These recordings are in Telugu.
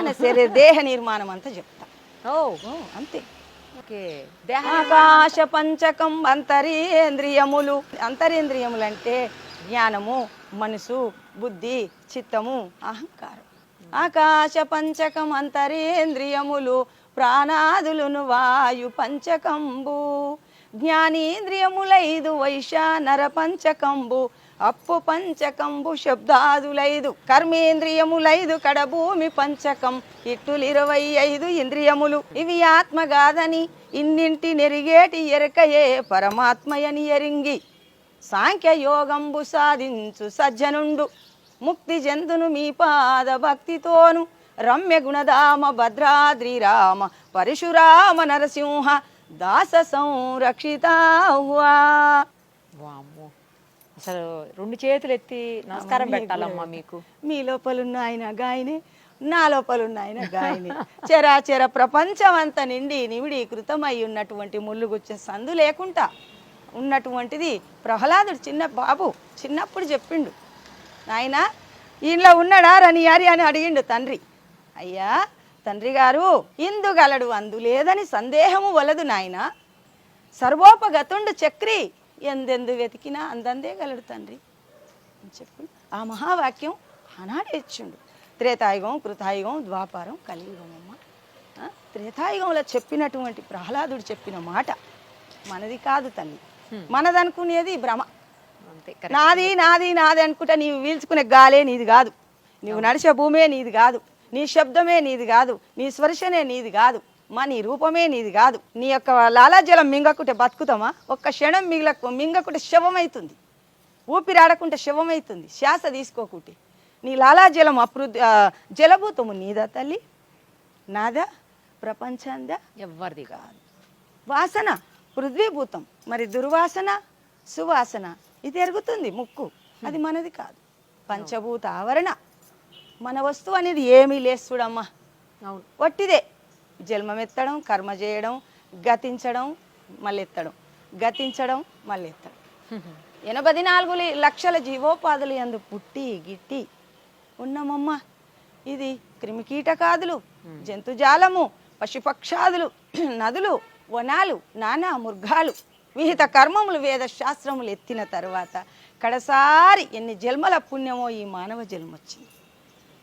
మన శరీర దేహ నిర్మాణం అంతా చెప్తా. అంతే. ఆకాశ పంచకం అంతరేంద్రియములు. అంతరేంద్రియములు అంటే జ్ఞానము, మనసు, బుద్ధి, చిత్తము, అహంకారం. ఆకాశ పంచకం అంతరేంద్రియములు ప్రాణాదులును వాయు పంచకంబు. జ్ఞానేంద్రియములైదు వైశానర పంచకంబు అప్పు పంచకంబు శబ్దాదులైదు. కర్మేంద్రియములైదు కడభూమి పంచకం ఇట్టులు 25 ఇంద్రియములు. ఇవి ఆత్మగాదని ఇన్నింటి నెరిగేటి ఎరకయే పరమాత్మయని ఎరింగి సాంఖ్యయోగంబు సాధించు సజ్జనుండు ముక్తి జంతును మీ పాద భక్తితోను. రమ్య గుణధామ భద్రాద్రి రామ పరశురామ నరసింహ దాస సంరక్షితాహ్వా. అసలు 2 చేతులు ఎత్తి నమస్కారం పెట్టాలమ్మా మీకు. మీ లోపలున్న ఆయన గాయనే, నా లోపలున్న ఆయన గాయనే. చరాచర ప్రపంచం అంతా నిండి నివిడీకృతమై ఉన్నటువంటి ముళ్ళుగుచ్చే సందు లేకుండా ఉన్నటువంటిది ప్రహ్లాదుడు. చిన్న బాబు చిన్నప్పుడు చెప్పిండు, నాయన ఇంట్లో ఉన్నాడా రనియారి అని అడిగిండు తండ్రి. అయ్యా తండ్రి గారు, ఇందుగలడు అందు లేదని సందేహము వలదు నాయన. సర్వోపగతుండు చక్రి ఎందెందు వెతికినా అందందే గలడు తండ్రి అని చెప్పి ఆ మహావాక్యం ఆనాడే ఇచ్చిండు. త్రేతాయుగం, కృతాయుగం, ద్వాపారం, కలియుగం. అమ్మ త్రేతాయుగంలో చెప్పినటువంటి ప్రహ్లాదుడు చెప్పిన మాట మనది కాదు తల్లి. మనదనుకునేది భ్రమ. నాది నాది నాది అనుకుంటా నీవు వీల్చుకునే గాలే నీది కాదు, నీవు నడిచే భూమే నీది కాదు, నీ శబ్దమే నీది కాదు, నీ స్పర్శనే నీది కాదు, నీ రూపమే నీది కాదు. నీ యొక్క లాలాజలం మింగకుంటే బతుకుతామా? ఒక్క క్షణం మింగకుంటే శవమవుతుంది, ఊపిరాడకుంటే శవమవుతుంది. శ్వాస తీసుకోకుంటే నీ లాలాజలం జలభూతము నీదా తల్లి, నాదా, ప్రపంచందా? ఎవరిది కాదు. వాసన పృథ్వీభూతం, మరి దుర్వాసన సువాసన ఇది ఎరుగుతుంది ముక్కు, అది మనది కాదు. పంచభూత ఆవరణ మన వస్తువు అనేది ఏమీ లేదు చూడమ్మా. అవును, వట్టిదే. జన్మమెత్తడం, కర్మ చేయడం, గతించడం, మళ్ళీ ఎత్తడం, గతించడం, మళ్ళీ ఎత్తడం. 84 లక్షల జీవోపాధులు యందు పుట్టి గిట్టి ఉన్నామమ్మ. ఇది క్రిమికీటకాదులు, జంతుజాలము, పశుపక్షాదులు, నదులు, వనాలు, నానా మృగాలు, విహిత కర్మములు, వేద శాస్త్రములు ఎత్తిన తర్వాత కడసారి ఎన్ని జన్మల పుణ్యమో ఈ మానవ జన్మ వచ్చింది.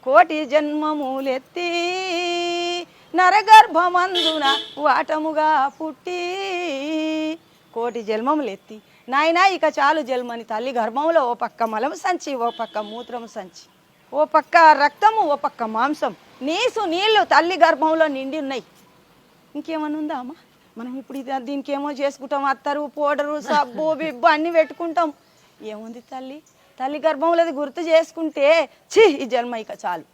కోటి జన్మములెత్తి నరగర్భమందున వాటముగా పుట్టి. కోటి జన్మములు ఎత్తి నాయనా ఇక చాలు జన్మని తల్లి గర్భంలో ఓ పక్క మలము సంచి, ఓ పక్క మూత్రము సంచి, ఓ పక్క రక్తము, ఓ పక్క మాంసం, నీసు నీళ్లు తల్లి గర్భంలో నిండి ఉన్నాయి. ఇంకేమన్నా ఉందా అమ్మ? మనం ఇప్పుడు దీనికి ఏమో చేసుకుంటాం, అత్తరు, పౌడరు, సబ్బు, బిబ్బు అన్నీ పెట్టుకుంటాం. ఏముంది తల్లి? తల్లి గర్భంలో గుర్తు చేసుకుంటే ఛీ ఈ జన్మ ఇక చాలు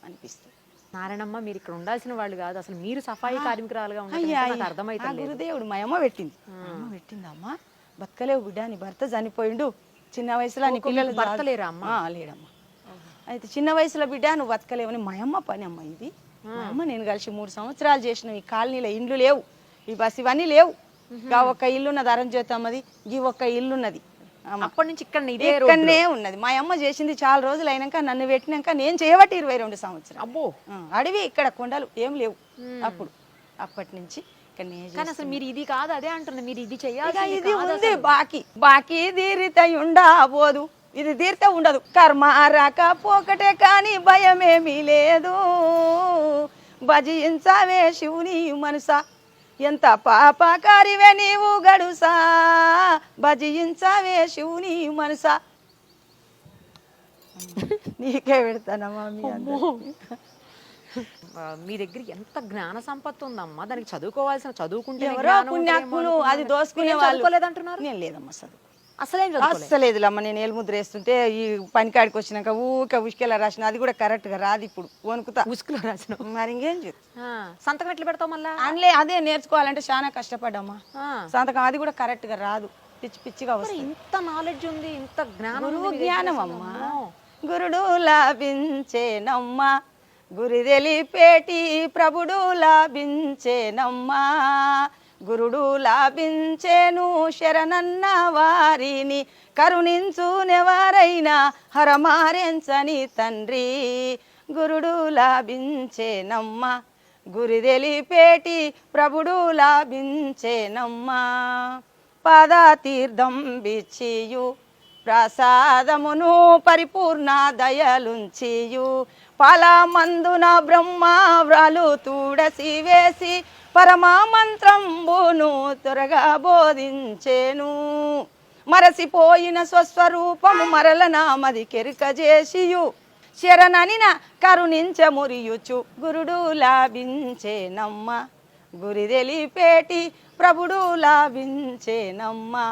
అనిపిస్తుంది. నారాయణమ్మ, మీరు ఇక్కడ ఉండాల్సిన వాళ్ళు కాదు, అసలు మీరు సఫాయి కార్మికురాలుగా అర్థమైతే. గురుదేవుడు మా అమ్మ పెట్టింది. అమ్మ పెట్టింది. అమ్మ బతకలేవు బిడ్డ, నీ భర్త చనిపోయిండు చిన్న వయసులో, నీ పిల్లలు భర్తలేరా అమ్మ? లేడమ్మా. అయితే చిన్న వయసులో బిడ్డ నువ్వు బతకలేవని మా అమ్మ పని అమ్మ ఇది. మా అమ్మ నేను కలిసి 3 సంవత్సరాలు చేసిన. ఈ కాలనీలో ఇండ్లు లేవు, ఈ బస్ ఇవన్నీ లేవు. గా ఒక్క ఇల్లున్నది అరంజ్యోతమ్మది, ఈ ఒక్క ఇల్లున్నది. అప్పటి నుంచి ఇక్కడనే ఉన్నది. మా అమ్మ చేసింది చాలా రోజులు అయినాక నన్ను పెట్టినాక నేను చేయబట్టి 22 సంవత్సరాలు. అబ్బో, అడవి ఇక్కడ కొండలు ఏం లేవు అప్పుడు. అప్పటి నుంచి అసలు మీరు ఇది కాదు అదే అంటున్నా, మీరు ఇది చెయ్యాలి. ఇది ఉంది బాకీ, బాకీ తీరితే ఉండబోదు, ఇది తీరితే ఉండదు. కర్మ రాకపోకటే కానీ భయమేమీ లేదు. భజించవే శివుని మనసా, ఎంత పాపకారివే నీవు గడుసా, భజించవే శివుని మనసా. నీకే పెడతానమ్మా. మీ దగ్గర ఎంత జ్ఞాన సంపత్తి ఉందమ్మా, దానికి చదువుకోవాల్సిన చదువుకుంటే పుణ్యాత్ములు అది దోసుకునే వాళ్ళు అంటున్నారు. నేను లేదమ్మా చదువు అసలేదులమ్మ. నేను ఏలుముద్ర వేస్తుంటే ఈ పనికాడికి వచ్చినాక ఊకే ఉసుకెలా రాసిన, అది కూడా కరెక్ట్ గా రాదు. ఇప్పుడు వణుకుతా ఉసుకులో రాసిన. మరి ఇంకేం సంతకం ఎట్లా పెడతావు మళ్ళా? అదే నేర్చుకోవాలంటే చాలా కష్టపడ్డామ్మా. సంతకం అది కూడా కరెక్ట్ గా రాదు, పిచ్చి పిచ్చిగా వస్తుంది. ఇంత నాలెడ్జ్ ఉంది, ఇంత జ్ఞానం. జ్ఞానం అమ్మా, గురుడు లాభించేనమ్మా, గురి తెలిపేటి ప్రభుడు లాభించేనమ్మా, గురుడు లాభించేను శరణన్న వారిని, కరుణించునెవరైనా హరమారెంచని తండ్రి, గురుడు లాభించేనమ్మ గురి తెలిపేటి ప్రభుడు లాభించేనమ్మ పాదతీర్థం బిచ్చియు ప్రసాదమును పరిపూర్ణ దయలుంచియు పాలమందున బ్రహ్మ వ్రాలు తుడసి వేసి పరమామంత్రంబును త్వరగా బోధించేను మరసిపోయిన స్వస్వరూపము మరల నామది కెరుక చేసియు శరణనిన కరుణించమురియుచు గురుడు లాభించేనమ్మ గురి తెలిపేటి ప్రభుడు లాభించేనమ్మా.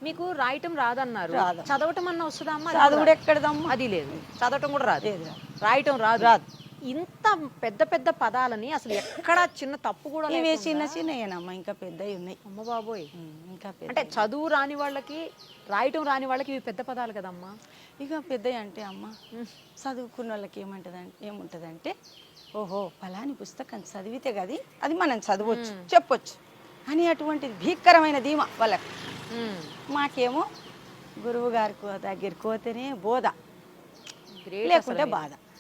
మీకు రాయటం రాదన్నారు, రాదు. చదవటం అన్న వస్తుందా అమ్మ? చదువుడు ఎక్కడదమ్మా? అది లేదు, చదవటం కూడా రాదు, లేదు, రాదు. రాయటం రాదు. రాదు. ఇంత పెద్ద పెద్ద పదాలని అసలు ఎక్కడ చిన్న తప్పు కూడా ఇవి లేకుండా- చిన్న చిన్నయేనమ్మా, ఇంకా పెద్దవి ఉన్నాయి. అమ్మ బాబోయ్, ఇంకా పెద్ద అంటే చదువు రాని వాళ్ళకి రాయటం రాని వాళ్ళకి ఇవి పెద్ద పదాలు కదమ్మా. ఇక పెద్దవి అంటే అమ్మ చదువుకున్న వాళ్ళకి ఏముంటుందంటే ఓహో ఫలాని పుస్తకం చదివితే కది అది మనం చదవచ్చు చెప్పొచ్చు అని అటువంటిది భీకరమైన ధీమా వాళ్ళకి. మాకేమో గురువు గారి దగ్గరికి పోతేనే బోధ, గ్రేట్, లేకుంటే బాధ.